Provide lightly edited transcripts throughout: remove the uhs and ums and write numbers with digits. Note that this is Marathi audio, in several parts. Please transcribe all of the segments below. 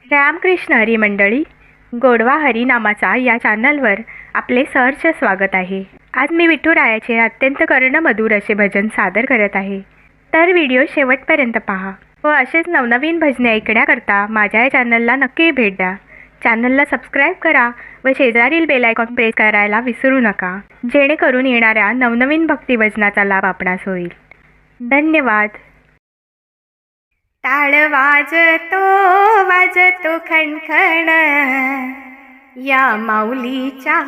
रामकृष्ण हरी मंडळी, गोडवा हरी नामाचा या चॅनलवर आपले सहर्ष स्वागत आहे। आज मी विठुरायाचे अत्यंत कर्णमधुर असे भजन सादर करत आहे, तर व्हिडिओ शेवटपर्यंत पहा व असेच नवनवीन भजने ऐकण्याकरता माझ्या या चॅनलला नक्की भेट द्या। चॅनलला सबस्क्राईब करा व शेजारील बेल आयकॉन प्रेस करायला विसरू नका, जेणेकरून येणाऱ्या नवनवीन भक्ती भजनाचा लाभ आपणास होईल। धन्यवाद। टाळ वाजतो खणखण, या माऊलीच्या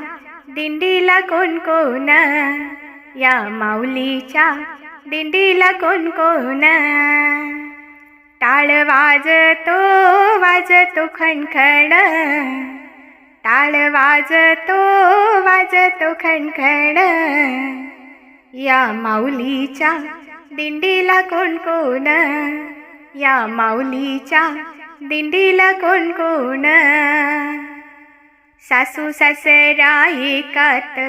दिंडीला कोण कोण, या माऊलीच्या दिंडीला कोण कोण। टाळ वाजतो खणखण, टाळ वाजतो खणखण, या माऊलीच्या दिंडीला कोण कोण, या माऊलीच्या दिंडीला कोण कोण। सासू सासरा एकात,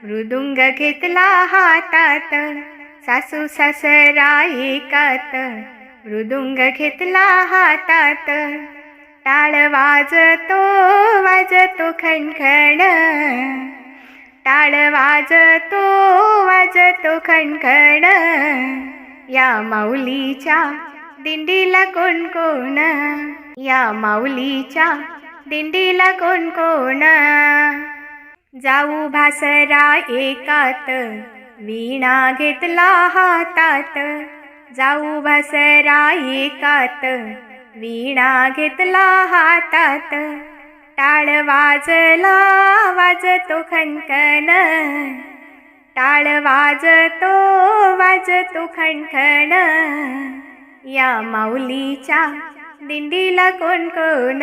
मृदुंग घेतला हातात, सासू सासरा एकात, मृदुंग घेतला हातात। टाळ वाजतो खणखण, टाळ वाजतो खणखण, या माऊलीच्या दिंडीला कोण कोण, या माऊलीच्या दिंडीला कोण कोण। जाऊ भासरा एकात, वीणा घेतला हातात, जाऊ भासरा एकात, वीणा घेतला हातात। टाळ वाजतो खणखण, टाळ वाजतो खणखण, या माऊलीच्या दिंडीला कोण कोण,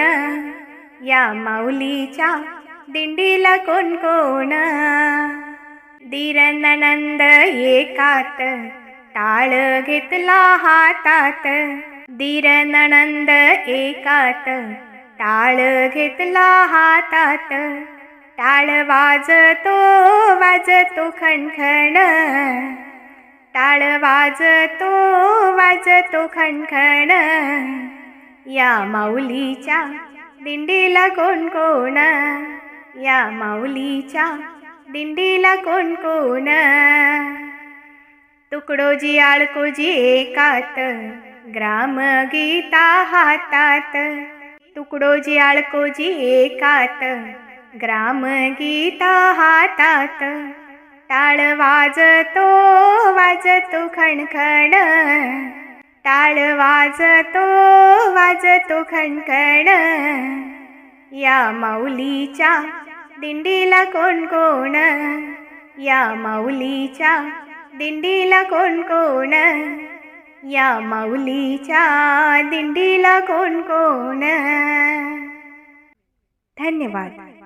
या माऊलीच्या दिंडीला कोण कोण। दीर ननंद एकात, टाळ घेतला हातात, दीर ननंद एकात, टाळ घेतला हातात। टाळ वाजतो खणखण, टाळ वाजतो खणखण, या माऊलीच्या दिंडीला कोण कोण, या माऊलीच्या दिंडीला कोण कोण। तुकडोजी आळकोजी एकात, ग्राम गीता हातात, तुकडोजी आळकोजी एकात, ग्राम गीता हातात। टाळ वाजतो खणखण, टाळ वाजतो खणखण, या माऊलीच्या दिंडीला कोण कोण, या माऊलीच्या दिंडीला कोण कोण, या माऊलीच्या दिंडीला कोण कोण। धन्यवाद।